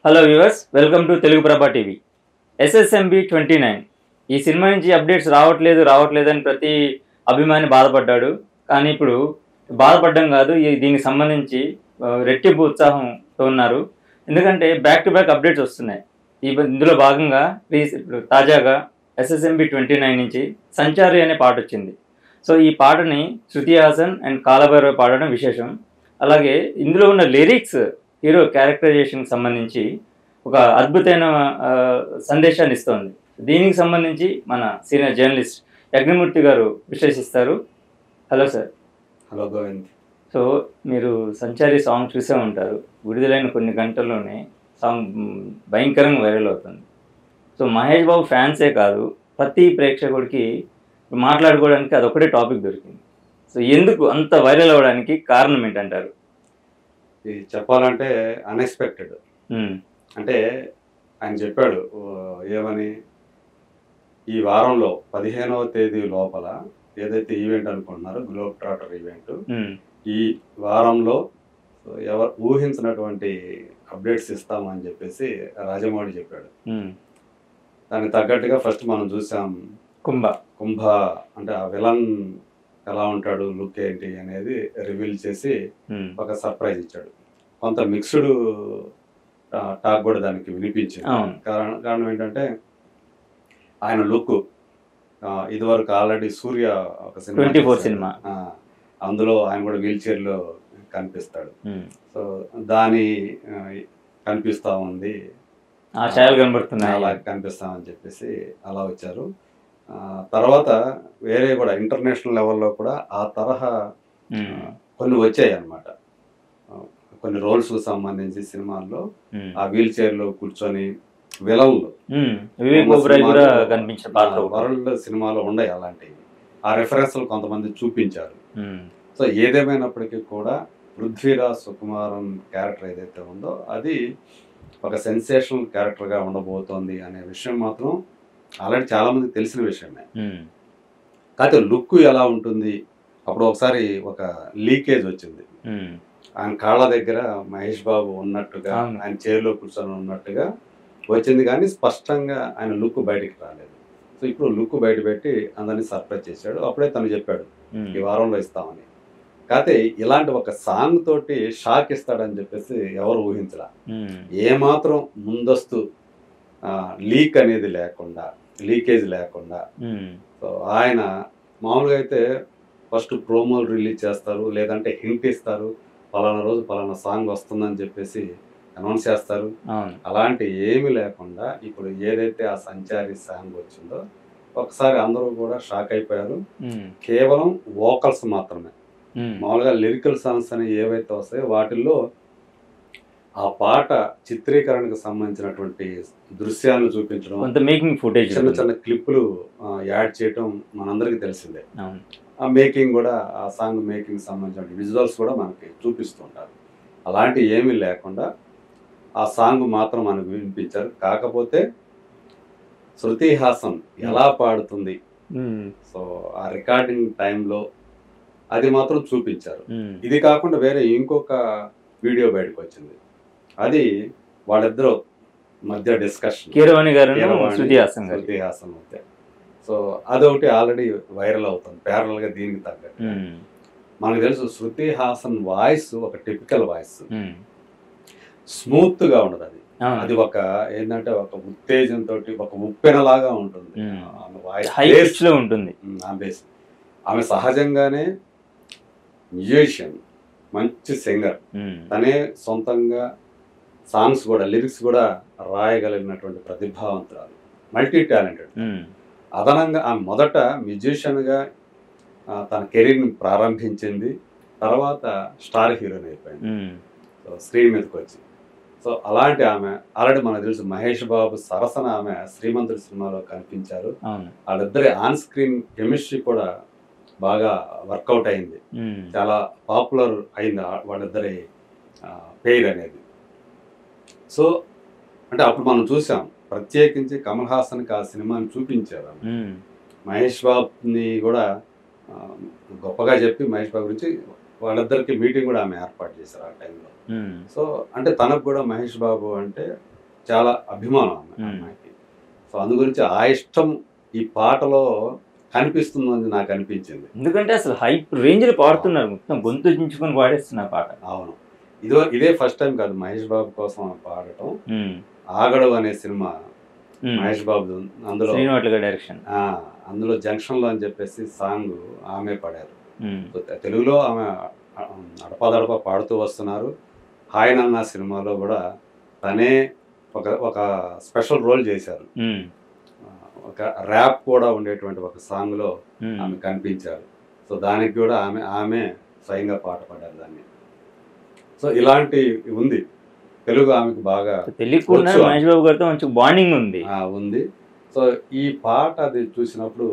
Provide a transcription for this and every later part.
Hello viewers, welcome to Telugu ప్రభా TV. SSMB 29 ఈ cinema నుంచి అప్డేట్స్ రావట్లేదు అని ప్రతి అభిమాని బాధపడ్డాడు. కానీ ఇప్పుడు బాధపడడం కాదు, దీనికి సంబంధించి రెట్టింపు ఉత్సాహంతో ఉన్నారు. ఎందుకంటే బ్యాక్ టు బ్యాక్ అప్డేట్స్ వస్తున్నాయి. ఇందులో భాగంగా ఇప్పుడు తాజాగా ఎస్ఎస్ఎంబి 29 నుంచి సంచారి అనే పాట వచ్చింది. సో ఈ పాటని శృతి హాసన్ అండ్ కాలభైరవ్ పాడడం విశేషం. అలాగే ఇందులో ఉన్న లిరిక్స్ హీరో క్యారెక్టరైజేషన్కి సంబంధించి ఒక అద్భుతమైన సందేశాన్ని ఇస్తోంది. దీనికి సంబంధించి మన సీనియర్ జర్నలిస్ట్ యజ్ఞమూర్తి గారు విశ్లేషిస్తారు. Hello sir. Hello Govind. So మీరు సంచారి సాంగ్ చూసే ఉంటారు. విడుదలైన కొన్ని గంటల్లోనే సాంగ్ భయంకరంగా వైరల్ అవుతుంది. సో మహేష్ బాబు ఫ్యాన్సే కాదు, ప్రతి ప్రేక్షకుడికి మాట్లాడుకోవడానికి అదొకటే టాపిక్ దొరికింది. సో ఎందుకు అంత వైరల్ అవ్వడానికి కారణం ఏంటంటారు? ఇది చెప్పాలంటే అన్ఎక్స్పెక్టెడ్. అంటే ఆయన చెప్పాడు ఏమని, ఈ వారంలో 15వ తేదీ లోపల ఏదైతే ఈవెంట్ అనుకుంటున్నారో గ్లోబ్ ట్రాటర్ ఈవెంట్, ఈ వారంలో ఎవరు ఊహించినటువంటి అప్డేట్స్ ఇస్తామని చెప్పేసి రాజమౌళి చెప్పాడు. దానికి తగ్గట్టుగా ఫస్ట్ మనం చూసాం కుంభ అంటే ఆ విలన్ ఎలా ఉంటాడు, లుక్ ఏంటి అనేది రివీల్ చేసి ఒక సర్ప్రైజ్ ఇచ్చాడు. కొంత మిక్స్డ్ టాక్ కూడా దానికి వినిపించింది. కారణం ఏంటంటే ఆయన లుక్ ఇదివరకు ఆల్రెడీ సూర్య ఒక సినిమా అందులో ఆయన కూడా వీల్ చైర్లో కనిపిస్తాడు. సో దాని కనిపిస్తా ఉంది, అలా కనిపిస్తామని చెప్పేసి అలా వచ్చారు. తర్వాత వేరే కూడా ఇంటర్నేషనల్ లెవెల్లో కూడా ఆ తరహా కొన్ని వచ్చాయి అన్నమాట. కొన్ని రోల్స్ సంబంధించి సినిమాల్లో ఆ వీల్ చైర్ లో కూర్చొని విలన్లు వరల్డ్ సినిమాలో ఉన్నాయి అలాంటివి. ఆ రెఫరెన్స్లు కొంతమంది చూపించారు. సో ఏదేమైనప్పటికీ కూడా పృథ్వీరాజ్ సుకుమారన్ క్యారెక్టర్ ఏదైతే ఉందో అది ఒక సెన్సేషనల్ క్యారెక్టర్ గా ఉండబోతోంది అనే విషయం మాత్రం ఆల్రెడీ చాలా మందికి తెలిసిన విషయమే. కాకపోతే లుక్ ఎలా ఉంటుంది, అప్పుడు ఒకసారి ఒక లీకేజ్ వచ్చింది. ఆయన కాళ్ళ దగ్గర మహేష్ బాబు ఉన్నట్టుగా, ఆయన చైర్లో కూర్చొని ఉన్నట్టుగా వచ్చింది, కానీ స్పష్టంగా ఆయన లుక్ బయటికి రాలేదు. సో ఇప్పుడు లుక్ బయట పెట్టి అందరినీ సర్ప్రైజ్ చేశాడు. అప్పుడే తను చెప్పాడు ఈ వారంలో ఇస్తామని. కాకపోతే ఇలాంటి ఒక సాంగ్ తోటి షాక్ ఇస్తాడని చెప్పేసి ఎవరు ఊహించరా. ఏమాత్రం ముందస్తు లీక్ అనేది లేకుండా, లీకేజ్ లేకుండా, సో ఆయన మామూలుగా అయితే ఫస్ట్ ప్రోమోలు రిలీజ్ చేస్తారు, లేదంటే హింట్ ఇస్తారు, పలానా రోజు పలానా సాంగ్ వస్తుందని చెప్పేసి అనౌన్స్ చేస్తారు. అలాంటి ఏమి లేకుండా ఇప్పుడు ఏదైతే ఆ సంచారి సాంగ్ వచ్చిందో ఒకసారి అందరూ కూడా షాక్ అయిపోయారు. కేవలం వోకల్స్ మాత్రమే. మామూలుగా లిరికల్ సాంగ్స్ అని ఏవైతే వస్తాయో వాటిల్లో ఆ పాట చిత్రీకరణకు సంబంధించినటువంటి దృశ్యాలను చూపించడం, మేకింగ్ ఫుటేజ్, చిన్న చిన్న క్లిప్పులు యాడ్ చేయటం మనందరికీ తెలిసిందే. ఆ మేకింగ్ కూడా, ఆ సాంగ్ మేకింగ్ సంబంధించిన విజువల్స్ కూడా మనకి చూపిస్తుంటారు. అలాంటి ఏమీ లేకుండా ఆ సాంగ్ మాత్రం మనకు వినిపించారు. కాకపోతే శృతి హాసన్ ఎలా పాడుతుంది, సో ఆ రికార్డింగ్ టైంలో అది మాత్రం చూపించారు. ఇది కాకుండా వేరే ఇంకొక వీడియో బయటకు వచ్చింది. అది వాళ్ళిద్దరూ మధ్య డిస్కషన్, శృతి హాసన్ మధ్య. సో అదొకటి ఆల్రెడీ వైరల్ అవుతుంది ప్యారల్ గా. దీనికి తగ్గట్టు మనకు తెలుసు శృతి హాసన్ వాయిస్ ఒక టిపికల్ వాయిస్, స్మూత్ గా ఉండదు. అది ఒక ఏంటంటే ఒక ఉత్తేజంతో ఒక ఉప్పెనలాగా ఉంటుంది. ఆమె సహజంగానే మ్యూజిషియన్, మంచి సింగర్. తనే సొంతంగా సాంగ్స్ కూడా, లిరిక్స్ కూడా రాయగలిగినటువంటి ప్రతిభావంతురాలు, మల్టీ టాలెంటెడ్. అదనంగా ఆమె మొదట మ్యూజిషియన్గా తన కెరీర్ని ప్రారంభించింది. తర్వాత స్టార్ హీరోయిన్ అయిపోయింది, సో స్క్రీన్ మీదకి వచ్చి. సో అలాంటి ఆమె ఆల్రెడీ మనకు తెలుసు మహేష్ బాబు సరసన ఆమె శ్రీమంతుడి సినిమాలో కనిపించారు. వాళ్ళిద్దరి ఆన్ స్క్రీన్ కెమిస్ట్రీ కూడా బాగా వర్కౌట్ అయింది, చాలా పాపులర్ అయింది వాళ్ళిద్దరి పేర్ అనేది. సో అంటే అప్పుడు మనం చూసాం, ప్రత్యేకించి కమల్ హాసన్కి ఆ సినిమాని చూపించారు. మహేష్ బాబుని కూడా గొప్పగా చెప్పి మహేష్ బాబు గురించి వాళ్ళిద్దరికి మీటింగ్ కూడా ఆమె ఏర్పాటు చేశారు ఆ టైంలో. సో అంటే తనకు కూడా మహేష్ బాబు అంటే చాలా అభిమానం అమ్మాయికి. సో అందు గురించి ఆ ఇష్టం ఈ పాటలో కనిపిస్తుందని నాకు అనిపించింది. ఎందుకంటే అసలు హైప్ రేంజ్ లో పాడుతున్నారు, మొత్తం గొంతు దించుకొని పాడేస్తున్నారు పాట. అవును, ఇదే ఫస్ట్ టైం కాదు మహేష్ బాబు కోసం పాడటం. ఆగడు అనే సినిమా మహేష్ బాబు, అందులో డైరెక్షన్, అందులో జంక్షన్ లో అని చెప్పేసి సాంగ్ ఆమె పాడారు. తెలుగులో ఆమె అడపాదడప పాడుతూ వస్తున్నారు. హాయ్ నాన్న సినిమాలో కూడా తనే ఒక స్పెషల్ రోల్ చేశారు. ఒక ర్యాప్ కూడా ఉండేటువంటి ఒక సాంగ్ లో ఆమె కనిపించారు. సో దానికి కూడా ఆమె స్వయంగా పాట పాడారు దాన్ని. సో ఇలాంటి ఉంది తెలుగు ఆమెకు బాగా తెలియకుండా మహేష్ బాబు గారితో మంచి బాండింగ్ ఉంది. సో ఈ పాట అది చూసినప్పుడు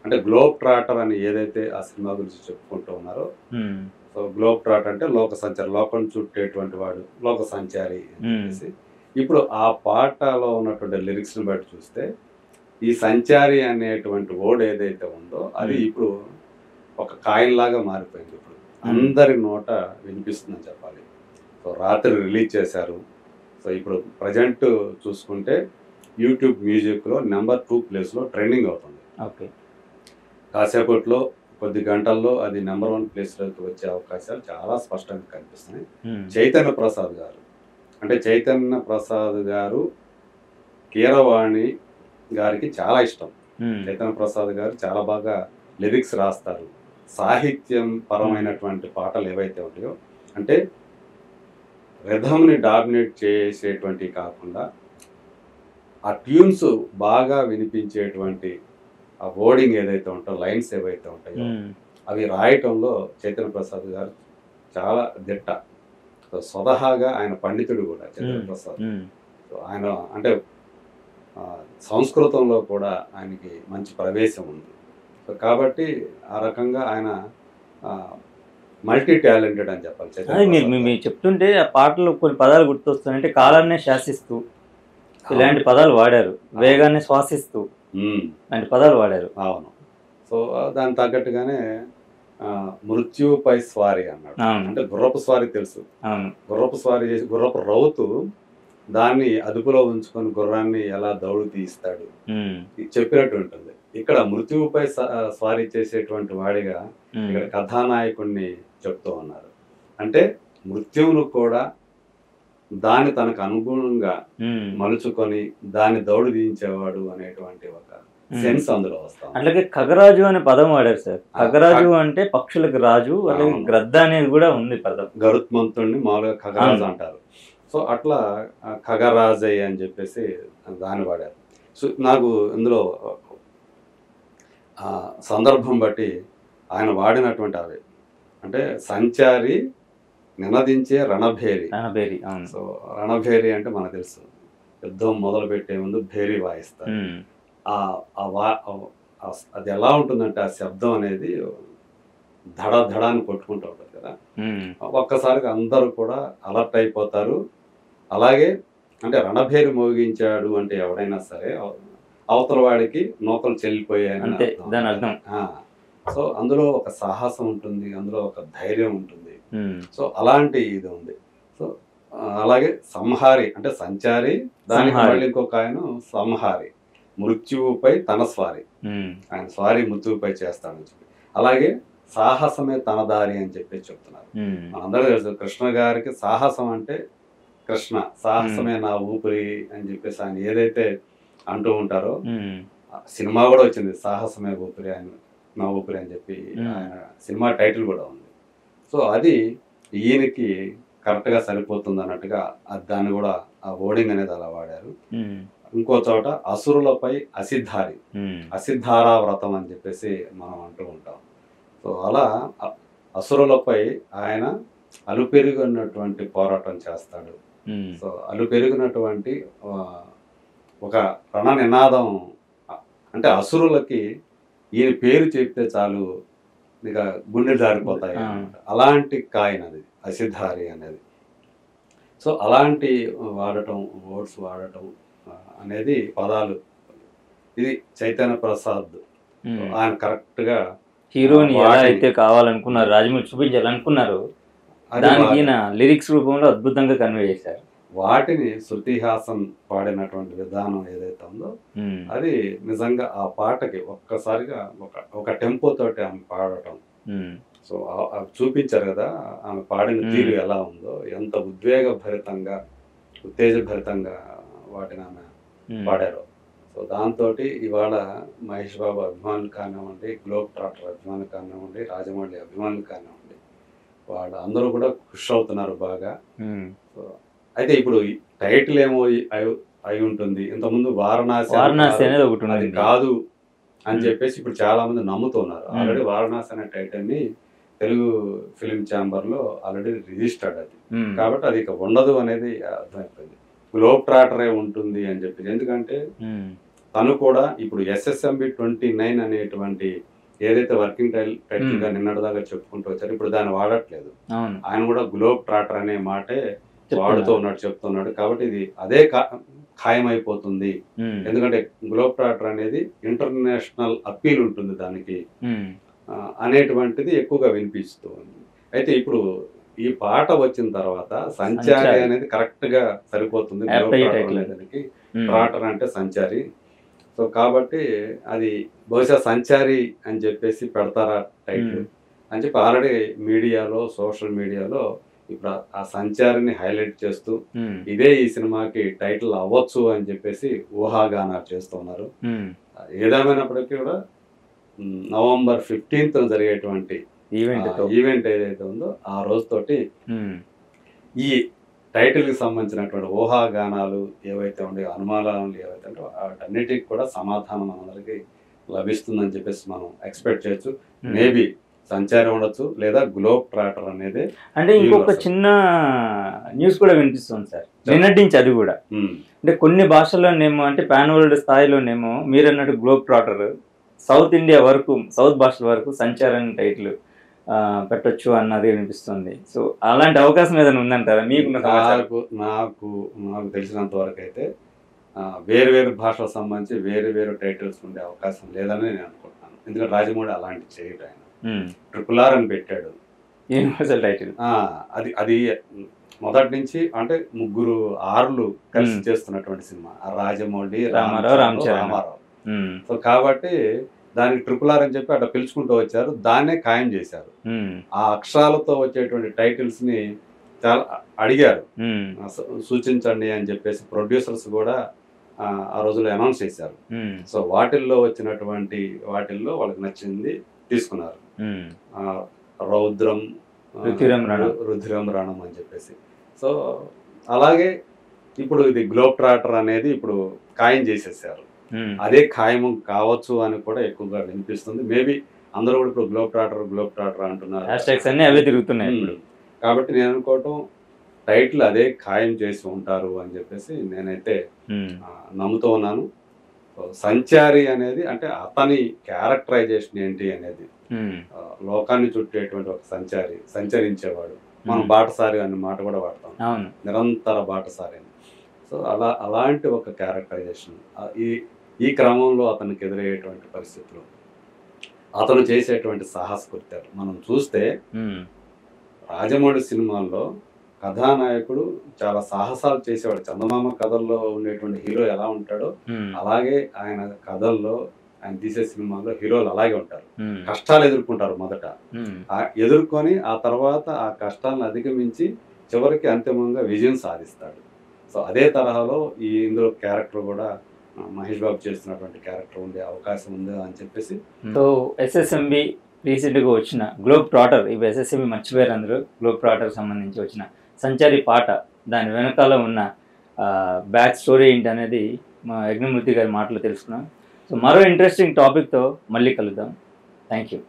అంటే గ్లోబ్ ట్రాటర్ అని ఏదైతే ఆ సినిమా గురించి చెప్పుకుంటూ ఉన్నారో, సో గ్లోబ్ ట్రాటర్ అంటే లోక సంచారి, లోకం చుట్టేటువంటి వాడు లోక సంచారి అనేసి. ఇప్పుడు ఆ పాటలో ఉన్నటువంటి లిరిక్స్ ని బట్టి చూస్తే ఈ సంచారి అనేటువంటి వర్డ్ ఏదైతే ఉందో అది ఇప్పుడు ఒక కాయిన్ లాగా మారిపోయింది. ఇప్పుడు అందరి నోట వినిపిస్తుందని చెప్పాలి. సో రాత్రి రిలీజ్ చేశారు. సో ఇప్పుడు ప్రజెంట్ చూసుకుంటే యూట్యూబ్ మ్యూజిక్లో నెంబర్ 2 ప్లేస్లో ట్రెండింగ్ అవుతుంది. ఓకే, కాసేపట్లో కొద్ది గంటల్లో అది నెంబర్ 1 ప్లేస్లోకి వచ్చే అవకాశాలు చాలా స్పష్టంగా కనిపిస్తున్నాయి. చైతన్య ప్రసాద్ గారు అంటే చైతన్య ప్రసాద్ గారు కీరవాణి గారికి చాలా ఇష్టం. చైతన్య ప్రసాద్ గారు చాలా బాగా లిరిక్స్ రాస్తారు. సాహిత్యం పరమైనటువంటి పాటలు ఏవైతే ఉంటాయో అంటే రిథమ్ని డామినేట్ చేసేటువంటి కాకుండా ఆ ట్యూన్స్ బాగా వినిపించేటువంటి ఆ వర్డింగ్ ఏదైతే ఉంటాయో, లైన్స్ ఏవైతే ఉంటాయో అవి రాయటంలో చైతన్య ప్రసాద్ గారు చాలా దిట్ట. స్వతహాగా ఆయన పండితుడు కూడా చైతన్య ప్రసాద్. సో ఆయన అంటే సంస్కృతంలో కూడా ఆయనకి మంచి ప్రవేశం ఉంది. సో కాబట్టి ఆ రకంగా ఆయన మల్టీ టాలెంటెడ్ అని చెప్పాలి. మీరు చెప్తుంటే ఆ పాటలో కొన్ని పదాలు గుర్తొస్తాయంటే కాలాన్నే శాసిస్తూ ఇలాంటి పదాలు వాడారు, వేగాన్ని శ్వాసిస్తూ ఇలాంటి పదాలు వాడారు. అవును. సో దానికి తగ్గట్టుగానే మృత్యుపై స్వారీ అన్నాడు. అంటే గుర్రపు స్వారీ తెలుసు, గుర్రపు స్వారీ చేసి గుర్రపు రౌతు దాన్ని అదుపులో ఉంచుకొని గుర్రాన్ని ఎలా దౌడు తీస్తాడు చెప్పినట్టు ఉంటుంది. ఇక్కడ మృత్యువుపై స్వారీ చేసేటువంటి వాడిగా ఇక్కడ కథానాయకుడిని చెప్తూ ఉన్నారు. అంటే మృత్యువును కూడా దాన్ని తనకు అనుగుణంగా మలుచుకొని దాన్ని దౌడు తీయించేవాడు అనేటువంటి ఒక సెన్స్ అందులో వస్తాం. అట్లాగే ఖగరాజు అనే పదం వాడారు సార్. ఖగరాజు అంటే పక్షులకు రాజు, అలాగే గ్రద్ద అనేది కూడా ఉంది పదం. గరుత్మంతుడిని మామూలుగా ఖగరాజు అంటారు. సో అట్లా ఖగరాజయ్య అని చెప్పేసి దాన్ని వాడారు. సో నాకు ఇందులో సందర్భం బట్టి ఆయన వాడినటువంటి అవి అంటే సంచారి, నినదించే రణభేరి. సో రణభేరి అంటే మనకు తెలుసు, యుద్ధం మొదలు పెట్టే ముందు భేరి వాయిస్తారు. అది ఎలా ఉంటుందంటే ఆ శబ్దం అనేది ధడ ధడాన్ని కొట్టుకుంటూ ఉంటుంది కదా. ఒక్కసారిగా అందరూ కూడా అలర్ట్ అయిపోతారు. అలాగే అంటే రణభేరి మోగించాడు అంటే ఎవడైనా సరే అవతల వాడికి నూకలు చెల్లిపోయాయని అర్థం. సో అందులో ఒక సాహసం ఉంటుంది, అందులో ఒక ధైర్యం ఉంటుంది. సో అలాంటి ఇది ఉంది. సో అలాగే సంహారి అంటే సంచారి, దానికి మళ్ళీ ఇంకొక ఆయన సంహారి, మృత్యువుపై తన స్వారీ, ఆయన స్వారీ మృత్యువుపై చేస్తాడని చెప్పి. అలాగే సాహసమే తన దారి అని చెప్పి చెప్తున్నారు. మనందరూ తెలుసు కృష్ణ గారికి సాహసం అంటే కృష్ణ, సాహసమే నా ఊపిరి అని చెప్పేసి ఆయన ఏదైతే అంటూ ఉంటారో, సినిమా కూడా వచ్చింది సాహసమే ఊపిరి ఆయన నా ఊపిరి అని చెప్పి ఆయన సినిమా టైటిల్ కూడా ఉంది. సో అది ఈయనకి కరెక్ట్గా సరిపోతుంది అన్నట్టుగా దాన్ని కూడా ఆ వర్డింగ్ అనేది అలా వాడారు. ఇంకో చోట అసురులపై అసిద్ధారి, అసిద్ధారా వ్రతం అని చెప్పేసి మనం అంటూ ఉంటాం. సో అలా అసురులపై ఆయన అలుపెరిగినటువంటి పోరాటం చేస్తాడు. సో అలుపెరిగినటువంటి ఒక రణ నినాదం అంటే అసురులకి ఈయన పేరు చెప్తే చాలు ఇక గుండె జారిపోతాయి. అలాంటి కాయిన్ అది అసిద్ధారి అనేది. సో అలాంటి వాడటం, వర్డ్స్ వాడటం అనేది పదాలు, ఇది చైతన్య ప్రసాద్ ఆయన కరెక్ట్ గా హీరోని ఎలా అయితే కావాలనుకున్నారు, రాజమౌళి చూపించాలనుకున్నారు, దానికి లిరిక్స్ రూపంలో అద్భుతంగా కన్వే చేశారు. వాటిని శృతి హాసన్ పాడినటువంటి విధానం ఏదైతే ఉందో అది నిజంగా ఆ పాటకి ఒక్కసారిగా ఒక టెంపో తోటి ఆమె పాడటం. సో అవి చూపించారు కదా, ఆమె పాడిన తీరు ఎలా ఉందో, ఎంత ఉద్వేగభరితంగా ఉత్తేజభరితంగా వాటిని ఆమె పాడారు. సో దాంతో ఇవాళ మహేష్ బాబు అభిమానులు కానివ్వండి, గ్లోబ్ ట్రాక్టర్ అభిమానులు కానివ్వండి, రాజమౌళి అభిమానులు కానివ్వండి, వాళ్ళు అందరూ కూడా ఖుషి అవుతున్నారు బాగా. సో అయితే ఇప్పుడు టైటిల్ ఏమో అయి ఉంటుంది, ఇంతకుముందు వారణాసి అనేది ఒకటి అది కాదు అని చెప్పేసి ఇప్పుడు చాలా మంది నమ్ముతున్నారు. ఆల్రెడీ వారణాసి అనే టైటిల్ ని తెలుగు ఫిలిం ఛాంబర్ లో ఆల్రెడీ రిజిస్టర్డ్ అది, కాబట్టి అది ఇక ఉండదు అనేది అర్థమైపోయింది. గ్లోబ్ ట్రాటరే ఉంటుంది అని చెప్పి, ఎందుకంటే తను కూడా ఇప్పుడు SSMB 29 అనేటువంటి ఏదైతే వర్కింగ్ టైటిల్ గా నిన్నటిదాకా చెప్పుకుంటూ వచ్చారు, ఇప్పుడు దాన్ని వాడట్లేదు. ఆయన కూడా గ్లోబ్ ట్రాటర్ అనే మాటే వాడుతూ ఉన్నాడు, చెప్తున్నాడు. కాబట్టి ఇది అదే ఖాయమైపోతుంది. ఎందుకంటే గ్లోబ్ ట్రాటర్ అనేది ఇంటర్నేషనల్ అప్పీల్ ఉంటుంది దానికి అనేటువంటిది ఎక్కువగా వినిపిస్తూ ఉంది. అయితే ఇప్పుడు ఈ పాట వచ్చిన తర్వాత సంచారి అనేది కరెక్ట్ గా సరిపోతుంది. గ్లోబ్ ట్రాటర్ అనేదానికి ట్రాటర్ అంటే సంచారి. సో కాబట్టి అది బహుశా సంచారి అని చెప్పేసి పెడతారా టైటిల్ అని చెప్పి ఆల్రెడీ మీడియాలో, సోషల్ మీడియాలో ఇప్పుడు ఆ సంచారిని హైలైట్ చేస్తూ ఇదే ఈ సినిమాకి టైటిల్ అవ్వచ్చు అని చెప్పేసి ఊహాగానాలు చేస్తున్నారు. ఏదేమైనప్పటికీ కూడా November 15th జరిగేటువంటి ఈవెంట్ ఏదైతే ఉందో ఆ రోజుతోటి ఈ టైటిల్ కి సంబంధించినటువంటి ఊహాగానాలు ఏవైతే ఉన్నాయో, అనుమానాలు ఏవైతే ఉంటాయో వాటన్నిటికి కూడా సమాధానం అందరికి లభిస్తుందని చెప్పేసి మనం ఎక్స్పెక్ట్ చేయొచ్చు. మేబీ సంచారం ఉండొచ్చు, లేదా గ్లోబ్ ట్రాటర్ అనేది. అంటే ఇంకొక చిన్న న్యూస్ కూడా వినిపిస్తుంది సార్ నిన్నటి నుంచి, అది కూడా అంటే కొన్ని భాషల్లోనేమో అంటే పాన్ వరల్డ్ స్థాయిలోనేమో మీరు అన్నట్టు గ్లోబ్ ట్రాటర్, సౌత్ ఇండియా వరకు, సౌత్ భాషల వరకు సంచారం టైటిల్ పెట్టొచ్చు అన్నది వినిపిస్తుంది. సో అలాంటి అవకాశం ఏదైనా ఉందంటారా మీకు? నాకు తెలిసినంత వరకు అయితే వేరు వేరు భాషలకు సంబంధించి వేరు వేరు టైటిల్స్ ఉండే అవకాశం లేదని నేను అనుకుంటున్నాను. ఎందుకంటే రాజమౌళి అలాంటి చేయడు. ఆయన RRR అని పెట్టాడు, యూనివర్సల్ టైటిల్. అది మొదటి నుంచి అంటే ముగ్గురు ఆర్లు కలిసి చేస్తున్నటువంటి సినిమా, రాజమౌళి, రామారావు. సో కాబట్టి దానికి RRR అని చెప్పి అట్లా పిలుచుకుంటూ వచ్చారు, దాన్నే ఖాయం చేశారు. ఆ అక్షరాలతో వచ్చేటువంటి టైటిల్స్ ని చాలా అడిగారు, సూచించండి అని చెప్పేసి ప్రొడ్యూసర్స్ కూడా ఆ రోజుల్లో అనౌన్స్ చేశారు. సో వాటిల్లో వచ్చినటువంటి వాటిల్లో వాళ్ళకి నచ్చింది తీసుకున్నారు. రుధిరం రణం అని చెప్పేసి. సో అలాగే ఇప్పుడు ఇది గ్లోబ్ ట్రాటర్ అనేది ఇప్పుడు ఖాయం చేసేసారు. అదే ఖాయం కావచ్చు అని కూడా ఎక్కువగా వినిపిస్తుంది. మేబీ అందరూ కూడా ఇప్పుడు గ్లోబ్ ట్రాటర్ అంటున్నారు. అవే తిరుగుతున్నాయి. కాబట్టి నేను అనుకోవటం టైటిల్ అదే ఖాయం చేసి ఉంటారు అని చెప్పేసి నేనైతే నమ్ముతూ ఉన్నాను. సంచారి అనేది అంటే అతని క్యారెక్టరైజేషన్ ఏంటి అనేది, లోకాన్ని చుట్టేటువంటి ఒక సంచరించేవాడు. మనం బాటసారి అనే మాట కూడా వాడతాం, నిరంతర బాటసారి అని. సో అలాంటి ఒక క్యారెక్టరైజేషన్ ఈ క్రమంలో అతనికి ఎదురయ్యేటువంటి పరిస్థితులు, అతను చేసేటువంటి సాహస కృత్యాలు మనం చూస్తే రాజమౌళి సినిమాల్లో కథానాయకుడు చాలా సాహసాలు చేసేవాడు. చందమామ కథల్లో ఉండేటువంటి హీరో ఎలా ఉంటాడో అలాగే ఆయన కథల్లో, ఆయన తీసే సినిమాల్లో హీరోలు అలాగే ఉంటారు. కష్టాలు ఎదుర్కొంటారు మొదట, ఎదుర్కొని ఆ తర్వాత ఆ కష్టాలను అధిగమించి చివరికి అంతిమంగా విజయం సాధిస్తాడు. సో అదే తరహాలో ఇందులో క్యారెక్టర్ కూడా మహేష్ బాబు చేస్తున్నటువంటి క్యారెక్టర్ ఉండే అవకాశం ఉంది అని చెప్పేసి. సో SSMB రీసెంట్గా వచ్చిన గ్లోబ్ ట్రాటర్, ఇవి SSMB మర్చిపోయారు అందరూ, గ్లోబ్ ట్రాటర్ సంబంధించి వచ్చిన సంచారి పాట, దాని వెనకాల ఉన్న బ్యాక్ స్టోరీ ఏంటి అనేది మా యజ్ఞమూర్తి గారి మాటలు తెలుసుకున్నాం. సో మరో ఇంట్రెస్టింగ్ టాపిక్తో మళ్ళీ కలుద్దాం. Thank you.